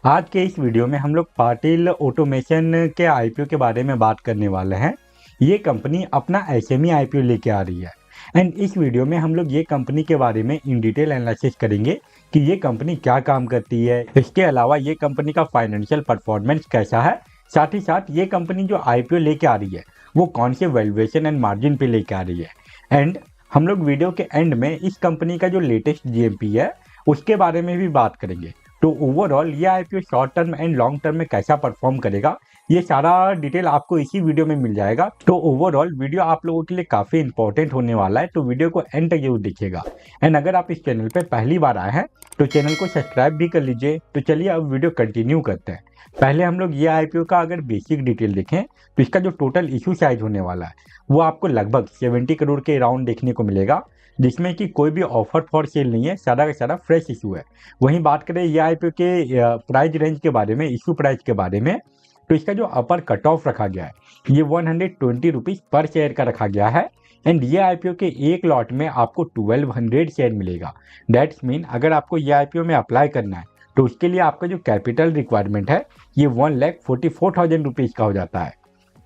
आज के इस वीडियो में हम लोग पाटिल ऑटोमेशन के आईपीओ के बारे में बात करने वाले हैं। ये कंपनी अपना एसएमई आईपीओ लेके आ रही है एंड इस वीडियो में हम लोग ये कंपनी के बारे में इन डिटेल एनालिसिस करेंगे कि ये कंपनी क्या काम करती है। इसके अलावा ये कंपनी का फाइनेंशियल परफॉर्मेंस कैसा है, साथ ही साथ ये कंपनी जो आईपीओ लेके आ रही है वो कौन से वैल्यूएशन एंड मार्जिन पे लेके आ रही है। एंड हम लोग वीडियो के एंड में इस कंपनी का जो लेटेस्ट जीएमपी है उसके बारे में भी बात करेंगे। तो ओवरऑल ये IPO short term and long term में कैसा परफॉर्म करेगा, ये सारा डिटेल आपको इसी वीडियो में मिल जाएगा। तो ओवरऑल वीडियो आप लोगों के लिए काफ़ी इंपॉर्टेंट होने वाला है, तो वीडियो को एंड तक जरूर देखिएगा। एंड अगर आप इस चैनल पे पहली बार आए हैं तो चैनल को सब्सक्राइब भी कर लीजिए। तो चलिए अब वीडियो कंटिन्यू करते हैं। पहले हम लोग ये आईपीओ का अगर बेसिक डिटेल देखें तो इसका जो टोटल इशू साइज होने वाला है वो आपको लगभग 70 करोड़ के अराउंड देखने को मिलेगा, जिसमें कि कोई भी ऑफर फॉर सेल नहीं है, सारा का सारा फ्रेश इशू है। वहीं बात करें ये आईपीओ के प्राइस रेंज के बारे में, इशू प्राइस के बारे में, तो इसका जो अपर कट ऑफ रखा गया है ये 120 रुपीज़ पर शेयर का रखा गया है। एंड ये आईपीओ के एक लॉट में आपको 1200 शेयर मिलेगा। दैट्स मीन अगर आपको ये आईपीओ में अप्लाई करना है तो उसके लिए आपका जो कैपिटल रिक्वायरमेंट है ये 1,44,000 रुपीज़ का हो जाता है।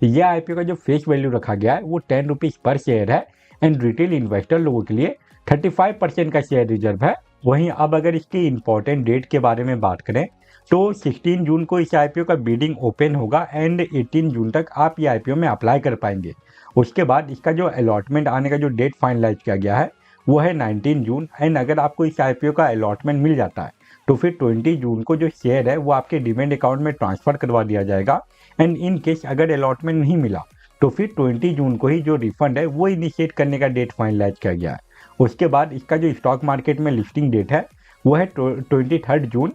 ये आईपीओ का जो फेस वैल्यू रखा गया है वो 10 रुपीज़ पर शेयर है एंड रिटेल इन्वेस्टर लोगों के लिए 35% का शेयर रिजर्व है। वहीं अब अगर इसकी इंपॉर्टेंट डेट के बारे में बात करें तो 16 जून को इस आईपीओ का बिडिंग ओपन होगा एंड 18 जून तक आप ये आईपीओ में अप्लाई कर पाएंगे। उसके बाद इसका जो अलॉटमेंट आने का जो डेट फाइनलाइज किया गया है वो है 19 जून। एंड अगर आपको इस आईपीओ का अलॉटमेंट मिल जाता है तो फिर 20 जून को जो शेयर है वो आपके डिमेंड अकाउंट में ट्रांसफर करवा दिया जाएगा। एंड इन केस अगर अलॉटमेंट नहीं मिला तो फिर 20 जून को ही जो रिफंड है वो इनिशिएट करने का डेट फाइनलाइज किया गया है। उसके बाद इसका जो स्टॉक मार्केट में लिस्टिंग डेट है वो है 23 जून।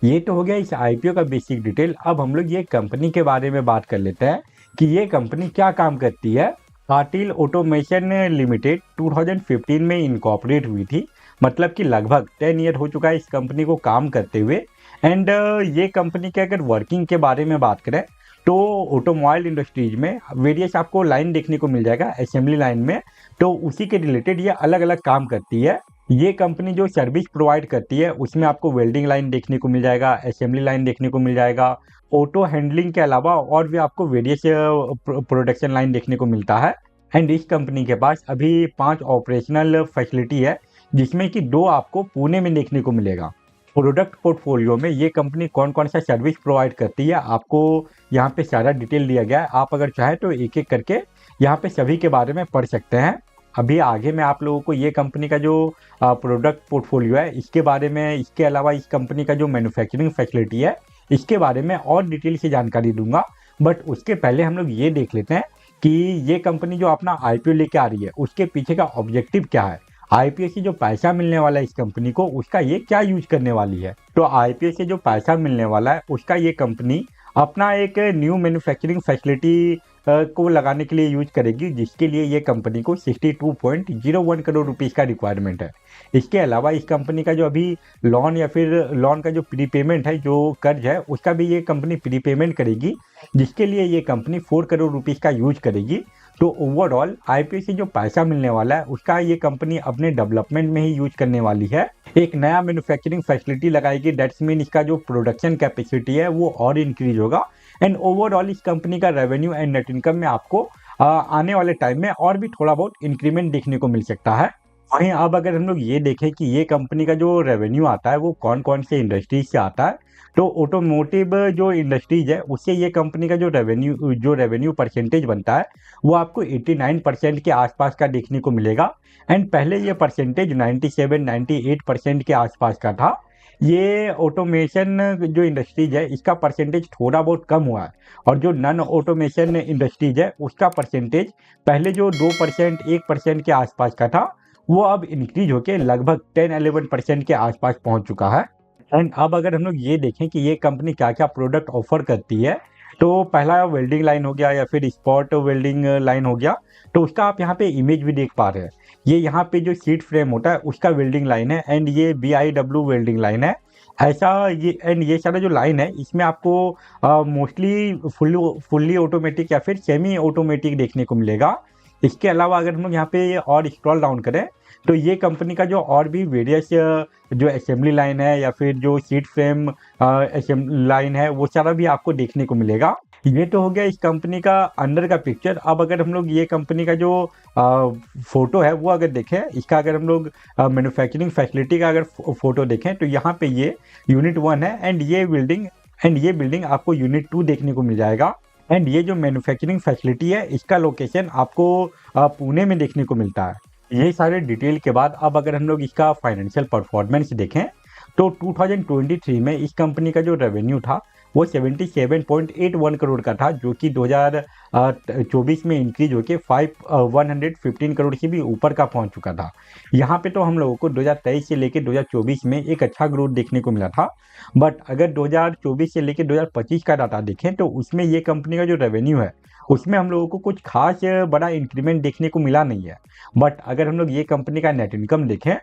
ये तो हो गया इस आईपीओ का बेसिक डिटेल। अब हम लोग ये कंपनी के बारे में बात कर लेते हैं कि ये कंपनी क्या काम करती है। पाटिल ऑटोमेशन लिमिटेड 2015 में इनकॉर्पोरेट हुई थी, मतलब कि लगभग 10 ईयर हो चुका है इस कंपनी को काम करते हुए। एंड ये कंपनी के अगर वर्किंग के बारे में बात करें तो ऑटोमोबाइल इंडस्ट्रीज में वेरियस आपको लाइन देखने को मिल जाएगा असेंबली लाइन में, तो उसी के रिलेटेड ये अलग अलग काम करती है। ये कंपनी जो सर्विस प्रोवाइड करती है उसमें आपको वेल्डिंग लाइन देखने को मिल जाएगा, असेंबली लाइन देखने को मिल जाएगा, ऑटो हैंडलिंग के अलावा और भी आपको वेरियस प्रोडक्शन लाइन देखने को मिलता है। एंड इस कंपनी के पास अभी 5 ऑपरेशनल फैसिलिटी है, जिसमें कि 2 आपको पुणे में देखने को मिलेगा। प्रोडक्ट पोर्टफोलियो में ये कंपनी कौन कौन सा सर्विस प्रोवाइड करती है आपको यहाँ पे सारा डिटेल दिया गया है। आप अगर चाहें तो एक एक करके यहाँ पे सभी के बारे में पढ़ सकते हैं। अभी आगे मैं आप लोगों को ये कंपनी का जो प्रोडक्ट पोर्टफोलियो है इसके बारे में, इसके अलावा इस कंपनी का जो मैन्युफैक्चरिंग फैसिलिटी है इसके बारे में और डिटेल से जानकारी दूंगा। बट उसके पहले हम लोग ये देख लेते हैं कि ये कंपनी जो अपना आईपीओ लेके आ रही है उसके पीछे का ऑब्जेक्टिव क्या है। आईपीओ से जो पैसा मिलने वाला है इस कंपनी को उसका ये क्या यूज करने वाली है। तो आईपीओ से जो पैसा मिलने वाला है उसका ये कंपनी अपना एक न्यू मैन्युफैक्चरिंग फैसिलिटी को लगाने के लिए यूज करेगी, जिसके लिए ये कंपनी को 62.01 करोड़ रुपीस का रिक्वायरमेंट है। इसके अलावा इस कंपनी का जो अभी लोन या फिर लोन का जो प्रीपेमेंट है, जो कर्ज है, उसका भी ये कंपनी प्रीपेमेंट करेगी, जिसके लिए ये कंपनी 4 करोड़ रुपीस का यूज करेगी। तो ओवरऑल आईपीओ से जो पैसा मिलने वाला है उसका ये कंपनी अपने डेवलपमेंट में ही यूज करने वाली है। एक नया मैन्युफैक्चरिंग फैसिलिटी लगाएगी, दैट्स मीन इसका जो प्रोडक्शन कैपेसिटी है वो और इंक्रीज होगा। एंड ओवरऑल इस कंपनी का रेवेन्यू एंड नेट इनकम में आपको आने वाले टाइम में और भी थोड़ा बहुत इंक्रीमेंट देखने को मिल सकता है। वहीं अब अगर हम लोग ये देखें कि ये कंपनी का जो रेवेन्यू आता है वो कौन कौन से इंडस्ट्रीज से आता है, तो ऑटोमोटिव जो इंडस्ट्रीज है उससे ये कंपनी का जो रेवेन्यू परसेंटेज बनता है वो आपको 89% के आसपास का देखने को मिलेगा। एंड पहले ये परसेंटेज 97-98% के आसपास का था। ये ऑटोमेशन जो इंडस्ट्रीज है इसका परसेंटेज थोड़ा बहुत कम हुआ है, और जो नॉन ऑटोमेशन इंडस्ट्रीज है उसका परसेंटेज पहले जो 2% 1% के आसपास का था वो अब इंक्रीज होकर लगभग 10-11% के आसपास पहुंच चुका है। एंड अब अगर हम लोग ये देखें कि ये कंपनी क्या क्या प्रोडक्ट ऑफर करती है, तो पहला वेल्डिंग लाइन हो गया या फिर स्पॉट वेल्डिंग लाइन हो गया, तो उसका आप यहाँ पे इमेज भी देख पा रहे हैं। ये यहाँ पे जो सीट फ्रेम होता है उसका वेल्डिंग लाइन है एंड ये BIW वेल्डिंग लाइन है। ऐसा ये सारा जो लाइन है इसमें आपको मोस्टली फुल्ली ऑटोमेटिक या फिर सेमी ऑटोमेटिक देखने को मिलेगा। इसके अलावा अगर हम लोग यहाँ पे और स्क्रॉल डाउन करें तो ये कंपनी का जो और भी वेरियस जो असेंबली लाइन है या फिर जो सीट फ्रेम असेंबली लाइन है वो सारा भी आपको देखने को मिलेगा। ये तो हो गया इस कंपनी का अंदर का पिक्चर। अब अगर हम लोग ये कंपनी का जो फोटो है वो अगर देखें, इसका अगर हम लोग मैन्युफैक्चरिंग फैसिलिटी का अगर फोटो देखें तो यहाँ पे ये यूनिट 1 है एंड ये बिल्डिंग आपको यूनिट 2 देखने को मिल जाएगा। एंड ये जो मैन्युफैक्चरिंग फैसिलिटी है इसका लोकेशन आपको पुणे में देखने को मिलता है। ये सारे डिटेल के बाद अब अगर हम लोग इसका फाइनेंशियल परफॉर्मेंस देखें तो 2023 में इस कंपनी का जो रेवेन्यू था वो 77.81 करोड़ का था, जो कि 2024 में इंक्रीज होकर 115 करोड़ से भी ऊपर का पहुंच चुका था। यहाँ पे तो हम लोगों को 2023 से लेकर 2024 में एक अच्छा ग्रोथ देखने को मिला था, बट अगर 2024 से लेकर 2025 का डाटा देखें तो उसमें ये कंपनी का जो रेवेन्यू है उसमें हम लोगों को कुछ खास बड़ा इंक्रीमेंट देखने को मिला नहीं है। बट अगर हम लोग ये कंपनी का नेट इनकम देखें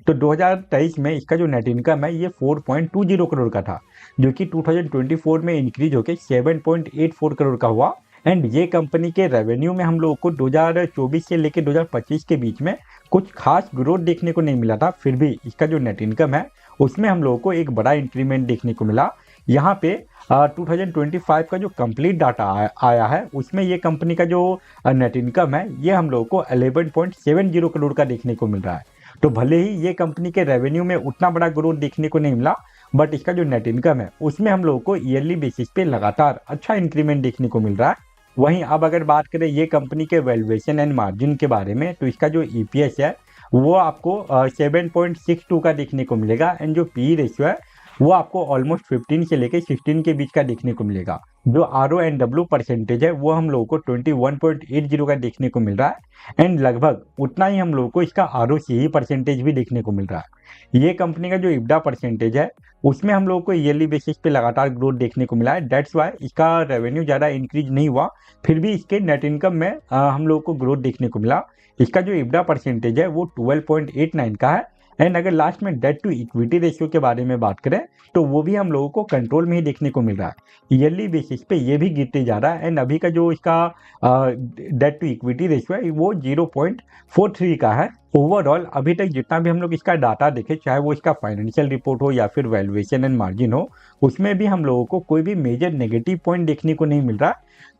तो 2023 में इसका जो नेट इनकम है ये 4.20 करोड़ का था, जो कि 2024 में इंक्रीज होकर 7.84 करोड़ का हुआ। एंड ये कंपनी के रेवेन्यू में हम लोगों को 2024 से लेकर 2025 के बीच में कुछ खास ग्रोथ देखने को नहीं मिला था, फिर भी इसका जो नेट इनकम है उसमें हम लोगों को एक बड़ा इंक्रीमेंट देखने को मिला। यहाँ पे 2025 का जो कंप्लीट डाटा आया है उसमें ये कंपनी का जो नेट इनकम है ये हम लोगों को 11.70 करोड़ का देखने को मिल रहा है। तो भले ही ये कंपनी के रेवेन्यू में उतना बड़ा ग्रोथ देखने को नहीं मिला, बट इसका जो नेट इनकम है उसमें हम लोगों को ईयरली बेसिस पे लगातार अच्छा इंक्रीमेंट देखने को मिल रहा है। वहीं अब अगर बात करें ये कंपनी के वैल्यूएशन एंड मार्जिन के बारे में तो इसका जो ईपीएस है वो आपको 7.62 का देखने को मिलेगा एंड जो पी रेशियो है वो आपको ऑलमोस्ट 15 से लेकर 16 के बीच का देखने को मिलेगा। जो RONW परसेंटेज है वो हम लोगों को 21.80 का देखने को मिल रहा है एंड लगभग उतना ही हम लोगों को इसका ROCE परसेंटेज भी देखने को मिल रहा है। ये कंपनी का जो इब्डा परसेंटेज है उसमें हम लोगों को ईयरली बेसिस पे लगातार ग्रोथ देखने को मिला है। डेट्स वाई इसका रेवेन्यू ज़्यादा इंक्रीज नहीं हुआ, फिर भी इसके नेट इनकम में हम लोगों को ग्रोथ देखने को मिला। इसका जो इब्डा परसेंटेज है वो 12.89 का है एंड अगर लास्ट में डेट टू इक्विटी रेशियो के बारे में बात करें तो वो भी हम लोगों को कंट्रोल में ही देखने को मिल रहा है। ईयरली बेसिस पे ये भी गिरते जा रहा है एंड अभी का जो इसका डेट टू इक्विटी रेशियो है वो 0.43 का है। ओवरऑल अभी तक जितना भी हम लोग इसका डाटा देखें, चाहे वो इसका फाइनेंशियल रिपोर्ट हो या फिर वैल्यूएशन एंड मार्जिन हो, उसमें भी हम लोगों को कोई भी मेजर नेगेटिव पॉइंट देखने को नहीं मिल रहा।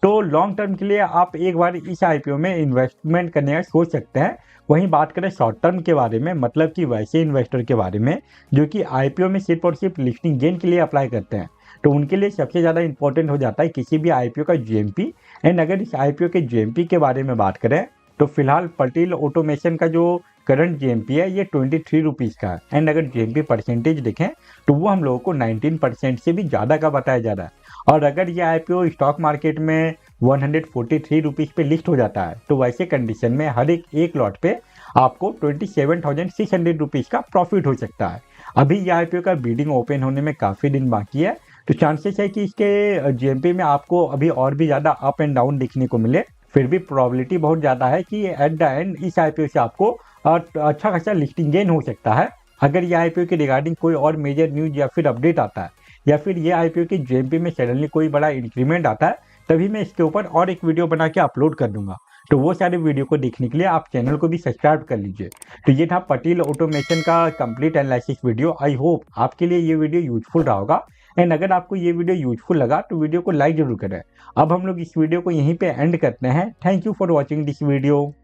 तो लॉन्ग टर्म के लिए आप एक बार इस आईपीओ में इन्वेस्टमेंट करने का सोच सकते हैं। वहीं बात करें शॉर्ट टर्म के बारे में, मतलब कि वैसे इन्वेस्टर के बारे में जो कि आईपीओ में सिर्फ और सिर्फ लिस्टिंग गेन के लिए अप्लाई करते हैं, तो उनके लिए सबसे ज़्यादा इंपॉर्टेंट हो जाता है किसी भी आईपीओ का जीएमपी। एंड अगर इस आईपीओ के जीएमपी के बारे में बात करें तो फिलहाल पटेल ऑटोमेशन का जो करंट जीएमपी है ये 23 रुपीज़ का है एंड अगर जीएमपी परसेंटेज देखें तो वो हम लोगों को 19% से भी ज़्यादा का बताया जा रहा है। और अगर ये आईपीओ स्टॉक मार्केट में 143 रुपीज़ पे लिस्ट हो जाता है तो वैसे कंडीशन में हर एक लॉट पे आपको 27,600 रुपीज़ का प्रॉफिट हो सकता है। अभी ये आईपीओ का बिडिंग ओपन होने में काफ़ी दिन बाकी है, तो चांसेस है कि इसके जीएमपी में आपको अभी और भी ज़्यादा अप एंड डाउन देखने को मिले। फिर भी प्रोबेबिलिटी बहुत ज़्यादा है कि एट द एंड इस आईपीओ से आपको अच्छा खासा लिस्टिंग गेन हो सकता है। अगर ये आईपीओ के रिगार्डिंग कोई और मेजर न्यूज या फिर अपडेट आता है या फिर ये आईपीओ की जीएमपी में सडनली कोई बड़ा इंक्रीमेंट आता है, तभी मैं इसके ऊपर और एक वीडियो बना के अपलोड कर दूंगा। तो वो सारे वीडियो को देखने के लिए आप चैनल को भी सब्सक्राइब कर लीजिए। तो ये था पटेल ऑटोमेशन का complete analysis video. I hope आपके लिए ये वीडियो यूजफुल रहा होगा एंड अगर आपको ये वीडियो यूजफुल लगा तो वीडियो को लाइक जरूर करें। अब हम लोग इस वीडियो को यहीं पे एंड करते हैं। Thank you for watching this video.